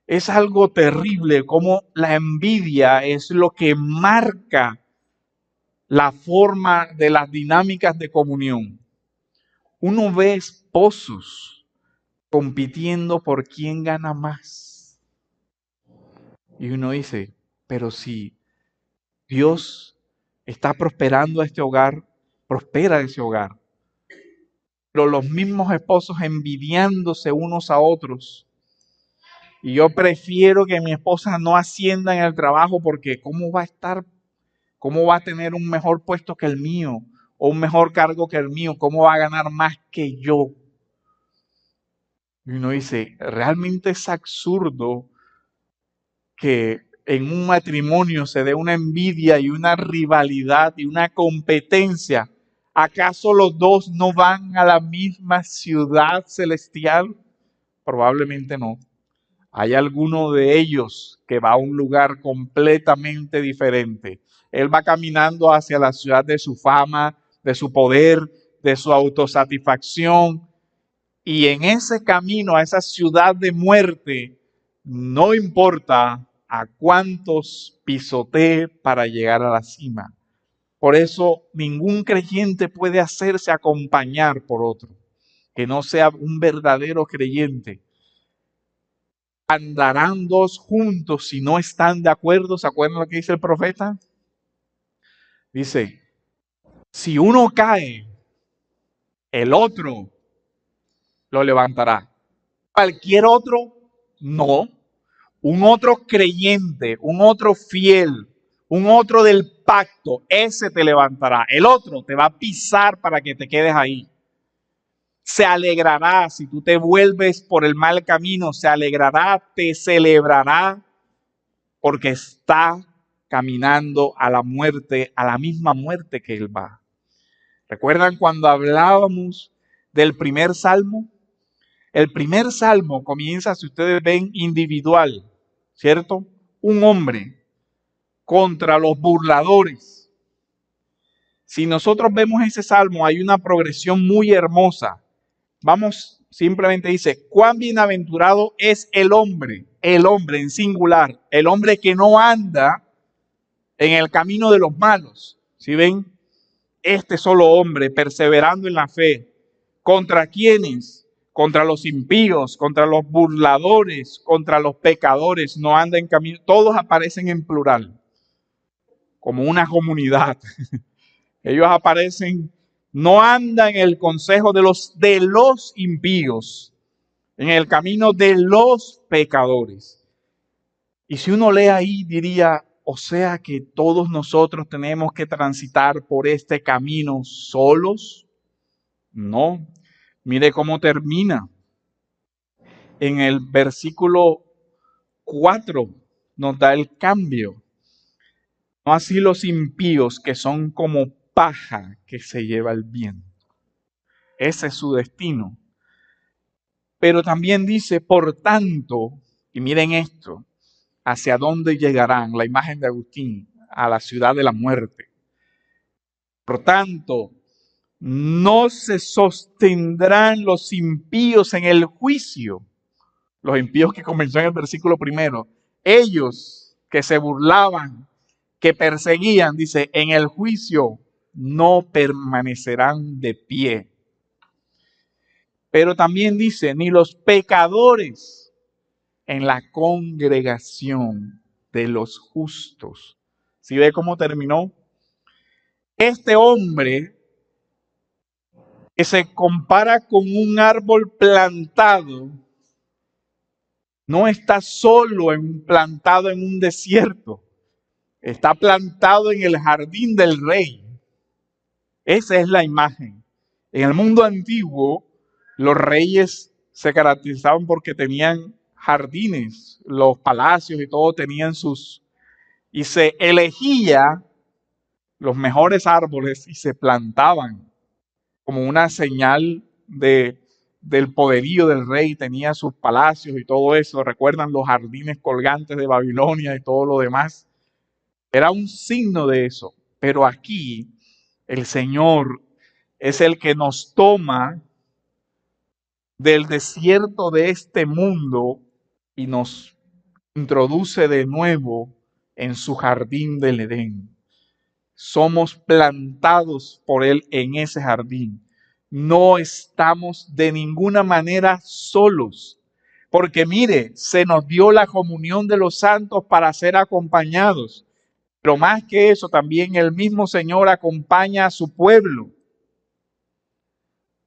Es algo terrible, como la envidia es lo que marca la forma de las dinámicas de comunión. Uno ve esposos compitiendo por quién gana más. Y uno dice, pero si Dios está prosperando a este hogar, prospera ese hogar. Pero los mismos esposos envidiándose unos a otros. Y yo prefiero que mi esposa no ascienda en el trabajo porque ¿cómo va a tener un mejor puesto que el mío? O un mejor cargo que el mío. ¿Cómo va a ganar más que yo? Y uno dice, realmente es absurdo que en un matrimonio se dé una envidia y una rivalidad y una competencia. ¿Acaso los dos no van a la misma ciudad celestial? Probablemente no. Hay alguno de ellos que va a un lugar completamente diferente. Él va caminando hacia la ciudad de su fama, de su poder, de su autosatisfacción. Y en ese camino a esa ciudad de muerte, no importa a cuántos pisotee para llegar a la cima. Por eso ningún creyente puede hacerse acompañar por otro, que no sea un verdadero creyente. Andarán dos juntos si no están de acuerdo. ¿Se acuerdan lo que dice el profeta? Dice, si uno cae, el otro lo levantará. Cualquier otro, no. Un otro creyente, un otro fiel, un otro del pacto, ese te levantará. El otro te va a pisar para que te quedes ahí. Se alegrará si tú te vuelves por el mal camino, se alegrará, te celebrará, porque está caminando a la muerte, a la misma muerte que él va. ¿Recuerdan cuando hablábamos del primer salmo? El primer salmo comienza, si ustedes ven, individual, ¿cierto? Un hombre contra los burladores. Si nosotros vemos ese salmo, hay una progresión muy hermosa. Vamos, simplemente dice, cuán bienaventurado es el hombre en singular, el hombre que no anda en el camino de los malos. ¿Sí ven? Este solo hombre perseverando en la fe. ¿Contra quiénes? Contra los impíos, contra los burladores, contra los pecadores. No anda en camino. Todos aparecen en plural, como una comunidad. Ellos aparecen, no anda en el consejo de los impíos, en el camino de los pecadores. Y si uno lee ahí, diría, o sea que todos nosotros tenemos que transitar por este camino solos. No, mire cómo termina. En el versículo 4 nos da el cambio. No así los impíos, que son como paja que se lleva el viento. Ese es su destino. Pero también dice, por tanto, y miren esto, ¿hacia dónde llegarán? La imagen de Agustín, a la ciudad de la muerte. Por tanto, no se sostendrán los impíos en el juicio. Los impíos que comenzó en el versículo primero. Ellos que se burlaban, que perseguían, dice, en el juicio no permanecerán de pie. Pero también dice, ni los pecadores en la congregación de los justos. ¿Sí ve cómo terminó? Este hombre que se compara con un árbol plantado, no está solo plantado en un desierto, está plantado en el jardín del rey. Esa es la imagen. En el mundo antiguo, los reyes se caracterizaban porque tenían jardines, los palacios y todo tenían y se elegía los mejores árboles y se plantaban como una señal del poderío del rey. Tenía sus palacios y todo eso. ¿Recuerdan los jardines colgantes de Babilonia y todo lo demás? Era un signo de eso. Pero aquí el Señor es el que nos toma del desierto de este mundo y nos introduce de nuevo en su jardín del Edén. Somos plantados por Él en ese jardín. No estamos de ninguna manera solos. Porque mire, se nos dio la comunión de los santos para ser acompañados. Pero más que eso, también el mismo Señor acompaña a su pueblo.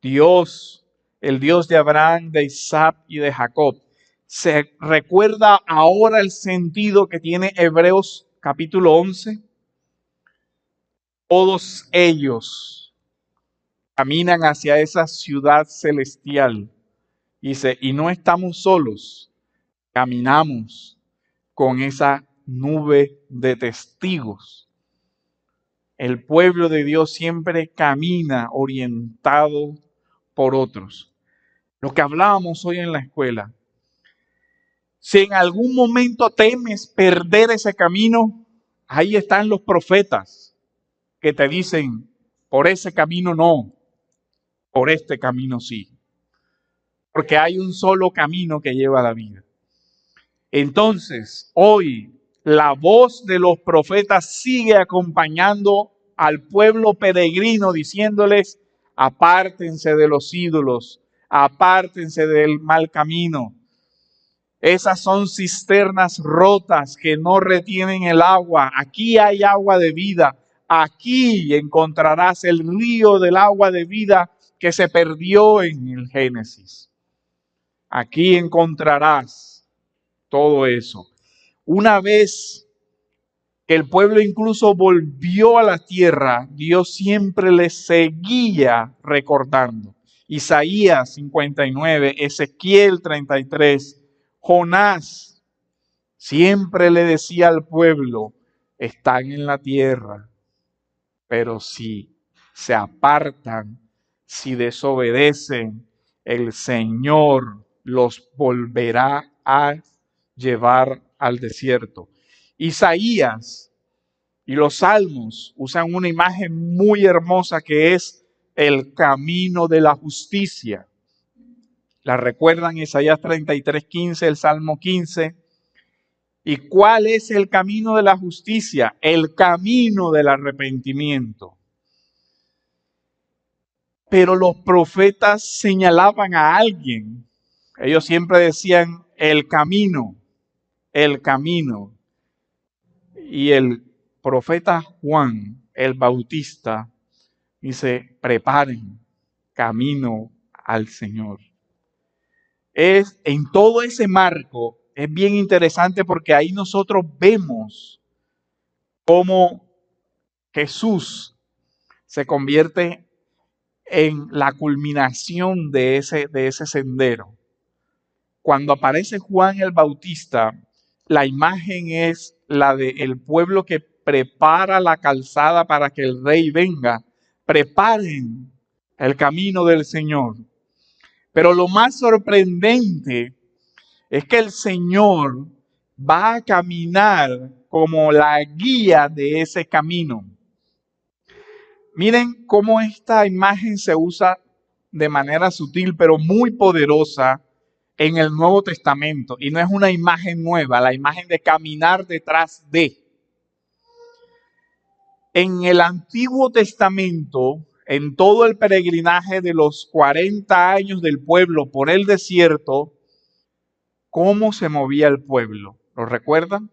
Dios, el Dios de Abraham, de Isaac y de Jacob. ¿Se recuerda ahora el sentido que tiene Hebreos capítulo 11? Todos ellos caminan hacia esa ciudad celestial. Dice, y no estamos solos, caminamos con esa nube de testigos. El pueblo de Dios siempre camina orientado por otros. Lo que hablábamos hoy en la escuela. Si en algún momento temes perder ese camino, ahí están los profetas que te dicen, por ese camino no, por este camino sí. Porque hay un solo camino que lleva a la vida. Entonces, hoy la voz de los profetas sigue acompañando al pueblo peregrino diciéndoles, apártense de los ídolos, apártense del mal camino. Esas son cisternas rotas que no retienen el agua. Aquí hay agua de vida. Aquí encontrarás el río del agua de vida que se perdió en el Génesis. Aquí encontrarás todo eso. Una vez que el pueblo incluso volvió a la tierra, Dios siempre les seguía recordando. Isaías 59, Ezequiel 33, Jonás siempre le decía al pueblo, están en la tierra, pero si se apartan, si desobedecen, el Señor los volverá a llevar al desierto. Isaías y los salmos usan una imagen muy hermosa que es el camino de la justicia. La recuerdan Isaías 33:15, el Salmo 15. ¿Y cuál es el camino de la justicia? El camino del arrepentimiento. Pero los profetas señalaban a alguien. Ellos siempre decían el camino, el camino. Y el profeta Juan, el Bautista, dice, preparen camino al Señor. En todo ese marco es bien interesante porque ahí nosotros vemos cómo Jesús se convierte en la culminación de ese sendero. Cuando aparece Juan el Bautista, la imagen es la del pueblo que prepara la calzada para que el rey venga. Preparen el camino del Señor. Pero lo más sorprendente es que el Señor va a caminar como la guía de ese camino. Miren cómo esta imagen se usa de manera sutil, pero muy poderosa en el Nuevo Testamento. Y no es una imagen nueva, la imagen de caminar detrás de. En el Antiguo Testamento, en todo el peregrinaje de los 40 años del pueblo por el desierto, ¿cómo se movía el pueblo? ¿Lo recuerdan?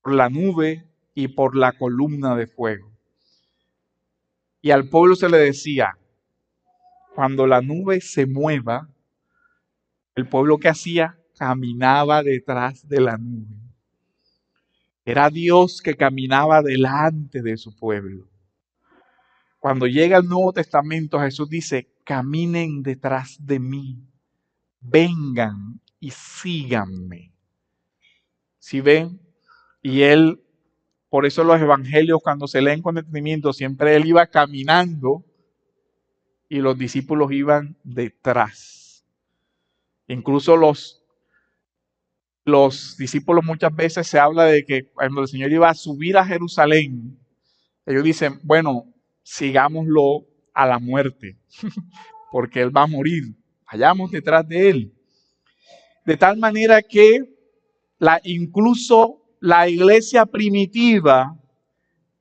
Por la nube y por la columna de fuego. Y al pueblo se le decía, cuando la nube se mueva, el pueblo que hacía caminaba detrás de la nube. Era Dios que caminaba delante de su pueblo. Cuando llega el Nuevo Testamento, Jesús dice, caminen detrás de mí, vengan y síganme. ¿Sí ven? Y él, por eso los evangelios cuando se leen con detenimiento, siempre él iba caminando y los discípulos iban detrás. Incluso los discípulos muchas veces se habla de que cuando el Señor iba a subir a Jerusalén, ellos dicen, bueno, sigámoslo a la muerte, porque Él va a morir, vayamos detrás de Él. De tal manera que incluso la iglesia primitiva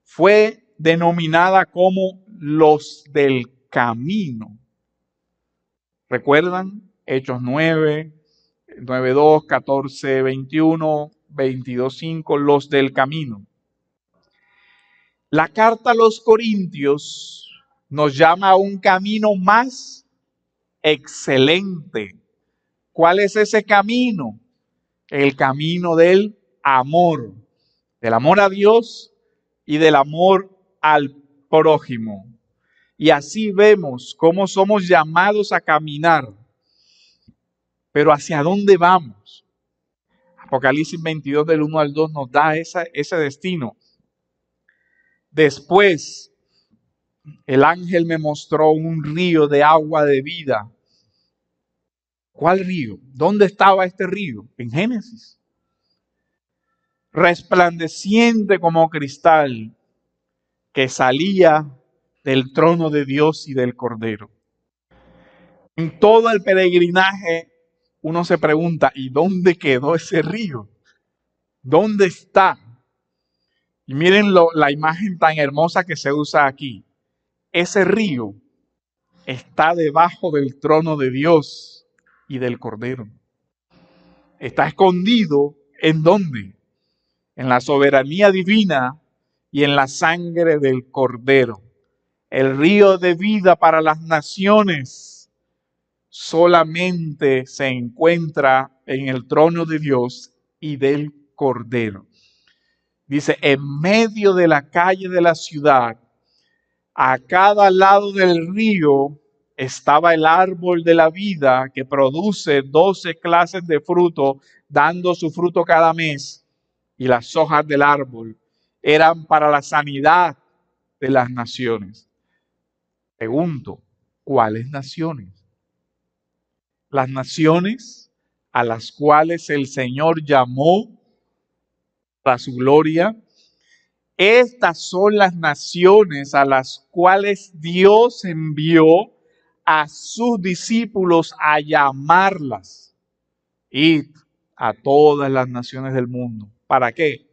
fue denominada como los del camino. ¿Recuerdan? Hechos 9, 9:2, 14, 21, 22:5, los del camino. La carta a los Corintios nos llama a un camino más excelente. ¿Cuál es ese camino? El camino del amor a Dios y del amor al prójimo. Y así vemos cómo somos llamados a caminar. Pero ¿hacia dónde vamos? Apocalipsis 22 del 1 al 2 nos da ese destino. Después, el ángel me mostró un río de agua de vida. ¿Cuál río? ¿Dónde estaba este río? En Génesis. Resplandeciente como cristal, que salía del trono de Dios y del Cordero. En todo el peregrinaje, uno se pregunta, ¿y dónde quedó ese río? ¿Dónde está? Y miren la imagen tan hermosa que se usa aquí. Ese río está debajo del trono de Dios y del Cordero. Está escondido ¿en dónde? En la soberanía divina y en la sangre del Cordero. El río de vida para las naciones solamente se encuentra en el trono de Dios y del Cordero. Dice, en medio de la calle de la ciudad, a cada lado del río, estaba el árbol de la vida que produce 12 clases de fruto, dando su fruto cada mes. Y las hojas del árbol eran para la sanidad de las naciones. Pregunto, ¿cuáles naciones? Las naciones a las cuales el Señor llamó para su gloria. Estas son las naciones a las cuales Dios envió a sus discípulos a llamarlas. Id a todas las naciones del mundo. ¿Para qué?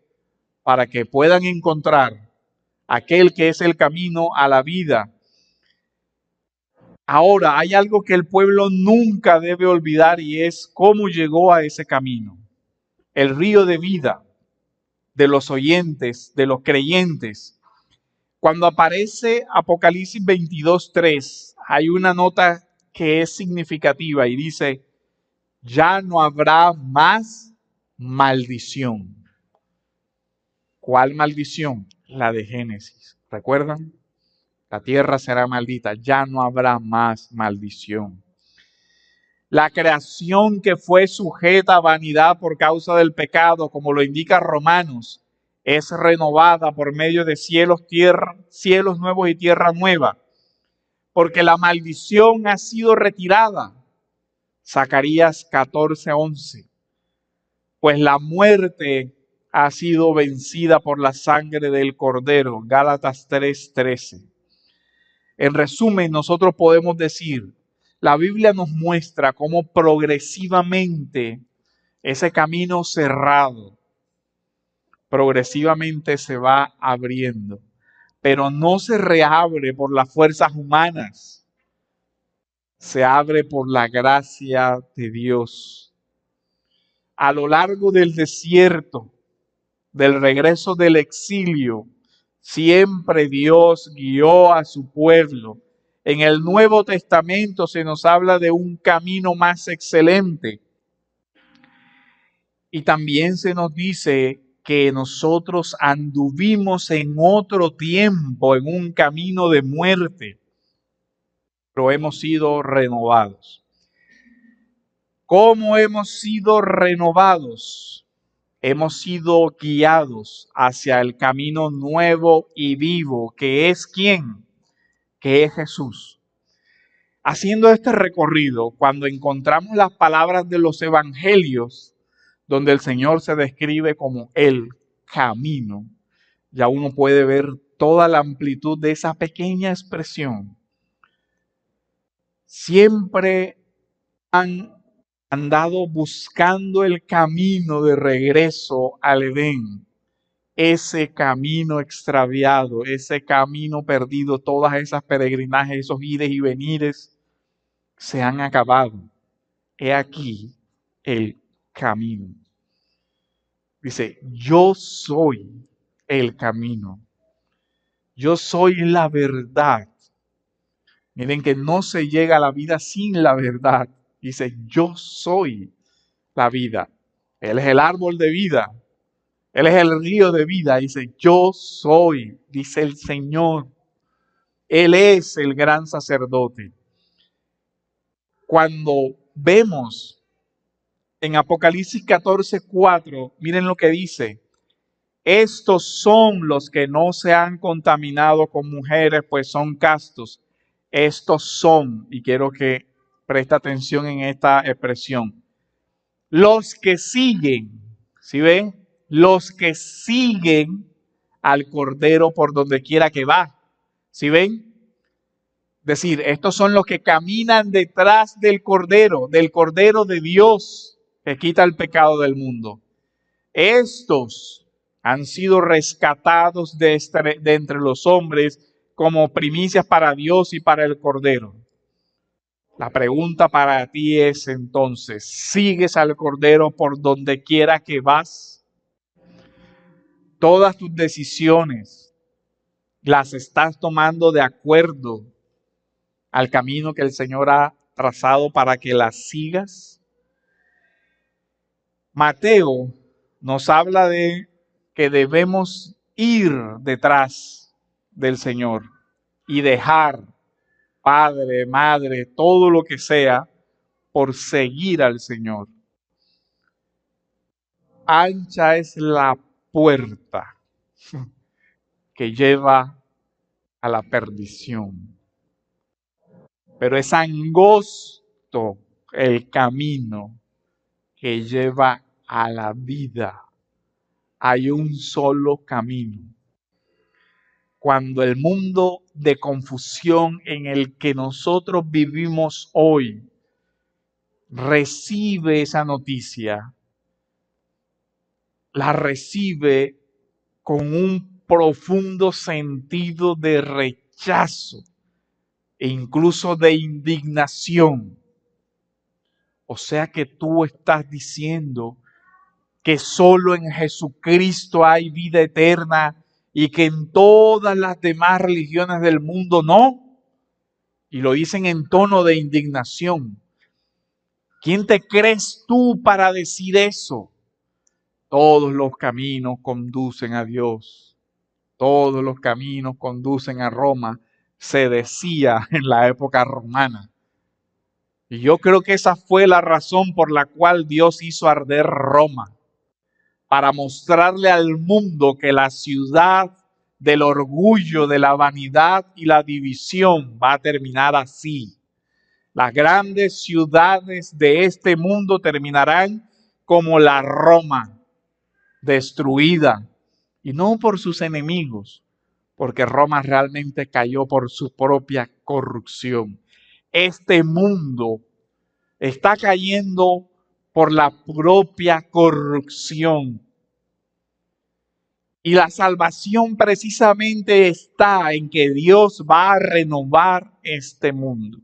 Para que puedan encontrar aquel que es el camino a la vida. Ahora, hay algo que el pueblo nunca debe olvidar y es cómo llegó a ese camino. El río de vida de los oyentes, de los creyentes. Cuando aparece Apocalipsis 22:3, hay una nota que es significativa y dice, ya no habrá más maldición. ¿Cuál maldición? La de Génesis. ¿Recuerdan? La tierra será maldita, ya no habrá más maldición. La creación que fue sujeta a vanidad por causa del pecado, como lo indica Romanos, es renovada por medio de cielos nuevos y tierra nueva, porque la maldición ha sido retirada. Zacarías 14:11. Pues la muerte ha sido vencida por la sangre del Cordero. Gálatas 3:13. En resumen, nosotros podemos decir, la Biblia nos muestra cómo progresivamente ese camino cerrado, progresivamente se va abriendo, pero no se reabre por las fuerzas humanas, se abre por la gracia de Dios. A lo largo del desierto, del regreso del exilio, siempre Dios guió a su pueblo. En el Nuevo Testamento se nos habla de un camino más excelente. Y también se nos dice que nosotros anduvimos en otro tiempo, en un camino de muerte, pero hemos sido renovados. ¿Cómo hemos sido renovados? Hemos sido guiados hacia el camino nuevo y vivo, que es ¿quién? Que es Jesús. Haciendo este recorrido, cuando encontramos las palabras de los evangelios, donde el Señor se describe como el camino, ya uno puede ver toda la amplitud de esa pequeña expresión. Siempre han andado buscando el camino de regreso al Edén. Ese camino extraviado, ese camino perdido, todas esas peregrinajes, esos ires y venires, se han acabado. He aquí el camino. Dice, yo soy el camino. Yo soy la verdad. Miren que no se llega a la vida sin la verdad. Dice, yo soy la vida. Él es el árbol de vida. Él es el río de vida. Dice, yo soy, dice el Señor. Él es el gran sacerdote. Cuando vemos en Apocalipsis 14:4, miren lo que dice. Estos son los que no se han contaminado con mujeres, pues son castos. Estos son, y quiero que preste atención en esta expresión, los que siguen, ¿sí ven? Los que siguen al Cordero por donde quiera que va, ¿sí ven? Es decir, estos son los que caminan detrás del Cordero de Dios, que quita el pecado del mundo. Estos han sido rescatados de entre los hombres como primicias para Dios y para el Cordero. La pregunta para ti es entonces, ¿sigues al Cordero por donde quiera que vas? Todas tus decisiones las estás tomando de acuerdo al camino que el Señor ha trazado para que las sigas. Mateo nos habla de que debemos ir detrás del Señor y dejar padre, madre, todo lo que sea por seguir al Señor. Ancha es la puerta que lleva a la perdición, pero es angosto el camino que lleva a la vida. Hay un solo camino. Cuando el mundo de confusión en el que nosotros vivimos hoy recibe esa noticia, la recibe con un profundo sentido de rechazo e incluso de indignación. O sea que tú estás diciendo que solo en Jesucristo hay vida eterna y que en todas las demás religiones del mundo no. Y lo dicen en tono de indignación. ¿Quién te crees tú para decir eso? Todos los caminos conducen a Dios. Todos los caminos conducen a Roma, se decía en la época romana. Y yo creo que esa fue la razón por la cual Dios hizo arder Roma, para mostrarle al mundo que la ciudad del orgullo, de la vanidad y la división va a terminar así. Las grandes ciudades de este mundo terminarán como la Roma, destruida, y no por sus enemigos, porque Roma realmente cayó por su propia corrupción. Este mundo está cayendo por la propia corrupción. Y la salvación precisamente está en que Dios va a renovar este mundo.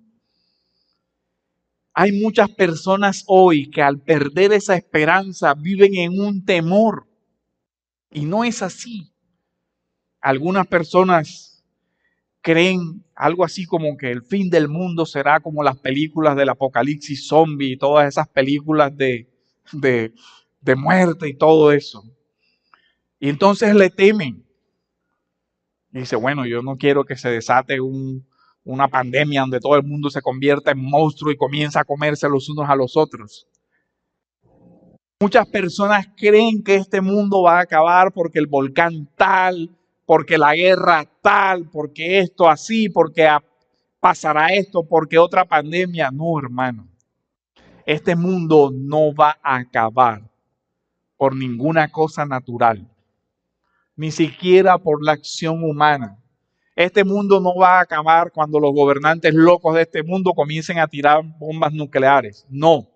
Hay muchas personas hoy que al perder esa esperanza viven en un temor. Y no es así. Algunas personas creen algo así como que el fin del mundo será como las películas del apocalipsis zombie y todas esas películas de muerte y todo eso. Y entonces le temen. Y dice, bueno, yo no quiero que se desate una pandemia donde todo el mundo se convierta en monstruo y comienza a comerse los unos a los otros. Muchas personas creen que este mundo va a acabar porque el volcán tal, porque la guerra tal, porque esto así, porque pasará esto, porque otra pandemia. No, hermano. Este mundo no va a acabar por ninguna cosa natural, ni siquiera por la acción humana. Este mundo no va a acabar cuando los gobernantes locos de este mundo comiencen a tirar bombas nucleares. No,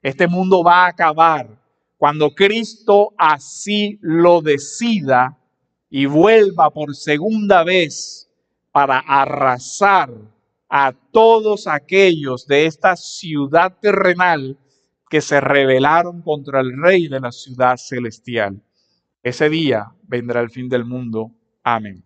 este mundo va a acabar cuando Cristo así lo decida y vuelva por segunda vez para arrasar a todos aquellos de esta ciudad terrenal que se rebelaron contra el Rey de la ciudad celestial. Ese día vendrá el fin del mundo. Amén.